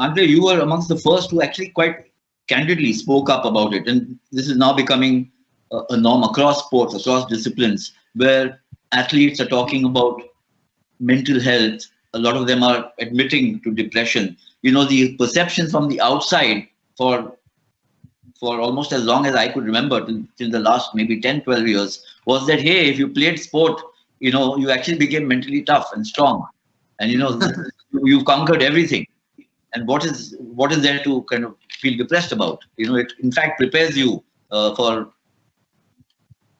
Andre, you were amongst the first who actually quite candidly spoke up about it. And this is now becoming a norm across sports, across disciplines, where athletes are talking about mental health. A lot of them are admitting to depression. The perception from the outside for almost as long as I could remember, till the last maybe 10, 12 years, was that, hey, if you played sport, you actually became mentally tough and strong. And, you've conquered everything. And what is there to kind of feel depressed about? It in fact prepares you for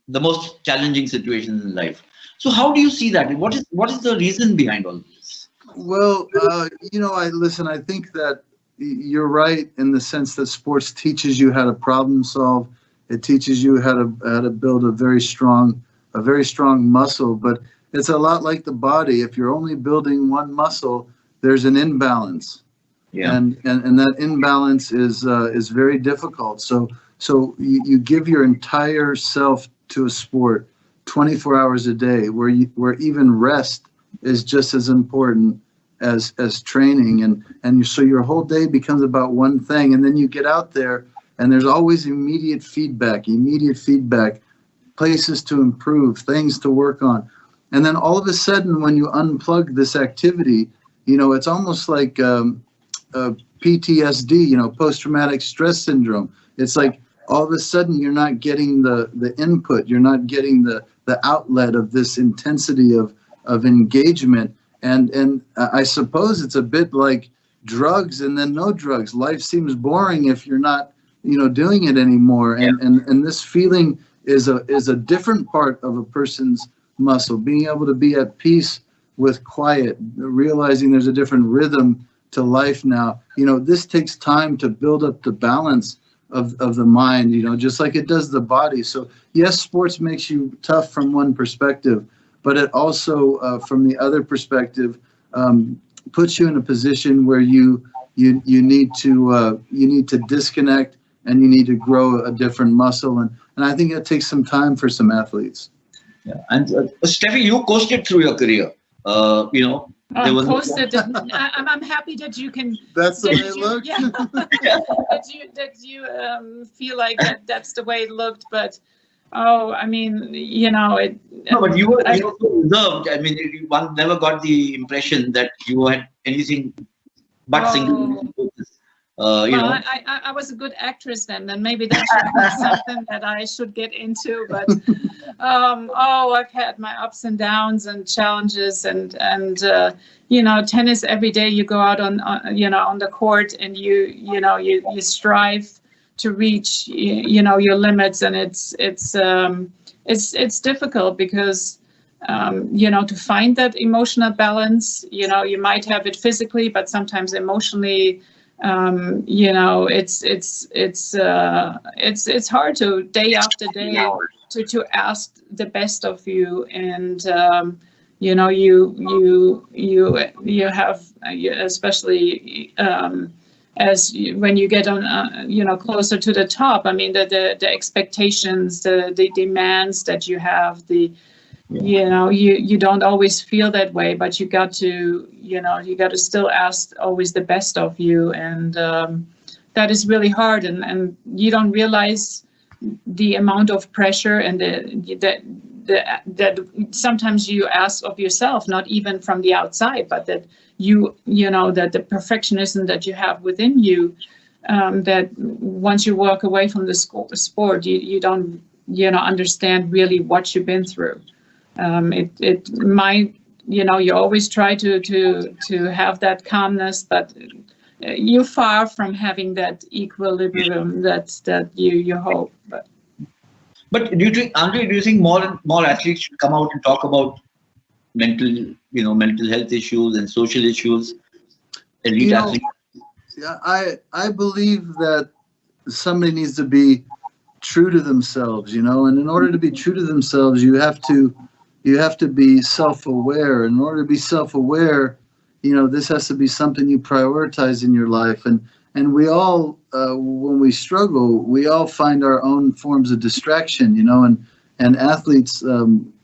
the most challenging situations in life. So how do you see that? What is the reason behind all this? Well, I think that you're right in the sense that sports teaches you how to problem solve. It teaches you how to build a very strong muscle. But it's a lot like the body. If you're only building one muscle, there's an imbalance. Yeah. And that imbalance is very difficult. So you give your entire self to a sport 24 hours a day, where even rest is just as important as training, so your whole day becomes about one thing, and then you get out there and there's always immediate feedback, places to improve, things to work on. And then all of a sudden, when you unplug this activity, it's almost like PTSD, post-traumatic stress syndrome. It's like all of a sudden you're not getting the input, you're not getting the outlet of this intensity of engagement. And I suppose it's a bit like drugs and then no drugs. Life seems boring if you're not, doing it anymore. And this feeling is a different part of a person's muscle. Being able to be at peace with quiet, realizing there's a different rhythm to life now. This takes time to build up the balance of the mind, just like it does the body. So yes, sports makes you tough from one perspective, but it also, from the other perspective, puts you in a position where you need to disconnect, and you need to grow a different muscle, and I think it takes some time for some athletes. Yeah, and Steffi, you coasted through your career. Coasted. I'm happy that you can. That's the way it looked. Yeah. that you feel like that's the way it looked, but. Oh, I mean, it. No, but you were reserved. I mean, one never got the impression that you had anything but single focus. I was a good actress then, and maybe that should be something that I should get into. But I've had my ups and downs and challenges, and tennis every day. You go out on the court, and you strive to reach your limits, and it's difficult because to find that emotional balance. You might have it physically, but sometimes emotionally, it's hard to day after day to ask the best of you, and you have especially. When you get on, closer to the top, I mean, the expectations, the demands that you have, you don't always feel that way, but you got to still ask always the best of you, and that is really hard, and you don't realize the amount of pressure and that sometimes you ask of yourself, not even from the outside, but that that the perfectionism that you have within you, that once you walk away from the sport, you don't understand really what you've been through. It might, you always try to have that calmness, but you're far from having that equilibrium that you hope. But do you think, Andre, more athletes should come out and talk about mental health issues and social issues? Elite athletes. Yeah, I believe that somebody needs to be true to themselves, and in order to be true to themselves, you have to be self-aware. In order to be self-aware, this has to be something you prioritize in your life, and we all, when we struggle, we all find our own forms of distraction, and athletes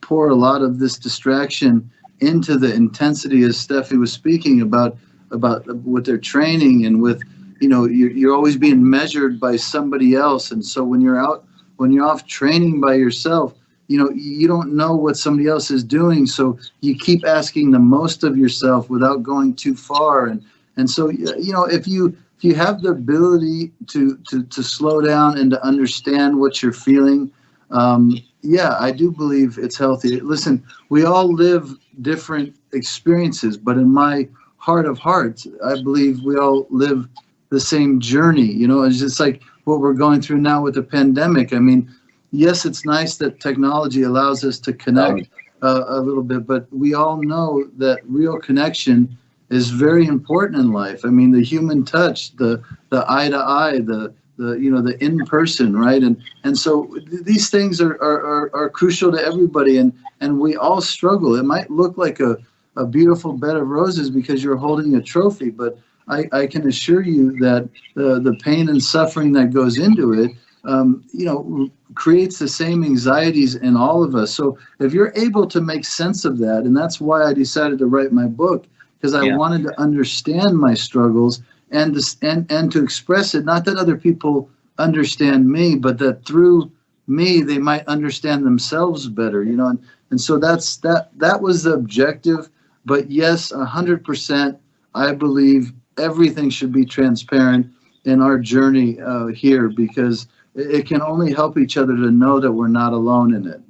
pour a lot of this distraction into the intensity, as Steffi was speaking about with their training, and with, you're always being measured by somebody else. And so when you're off training by yourself, you don't know what somebody else is doing. So you keep asking the most of yourself without going too far. And so, if you have the ability to slow down and to understand what you're feeling, I do believe it's healthy. Listen, we all live different experiences, but in my heart of hearts, I believe we all live the same journey. It's just like what we're going through now with the pandemic. I mean, yes, it's nice that technology allows us to connect a little bit, but we all know that real connection is very important in life. I mean, the human touch, the eye to eye, the in person, right? And so these things are crucial to everybody, and we all struggle. It might look like a beautiful bed of roses because you're holding a trophy, but I can assure you that the pain and suffering that goes into it, creates the same anxieties in all of us. So if you're able to make sense of that, and that's why I decided to write my book, because I wanted to understand my struggles and to express it, not that other people understand me, but that through me they might understand themselves better, and so that was the objective. But yes, 100%, I believe everything should be transparent in our journey here, because it can only help each other to know that we're not alone in it.